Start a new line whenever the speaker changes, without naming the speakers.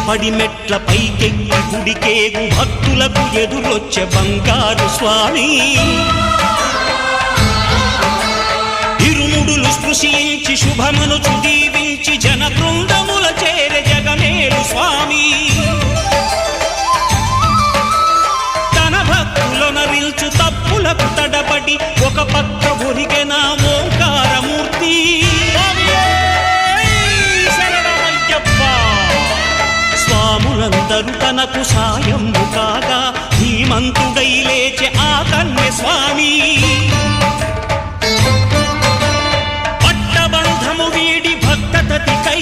పడిమెట్ల పైకెక్కి గుడికేగు భక్తులకు ఎదురొచ్చే బంగారు స్వామి ఇరుముడులు స్పృశించి శుభమనుచు దీవించి జన బృందముల చేరే జగమేలు స్వామి తన భక్తులనరిల్చు తప్పులకు తడబడి ఒక పక్క ఒరిగెన ఓంకారమూర్తి స్వాములందరూ తనకు సాయము కాగా ధీమంతుడై లేచే ఆ కన్య స్వామి పట్టబంధము వీడి భక్తతతికై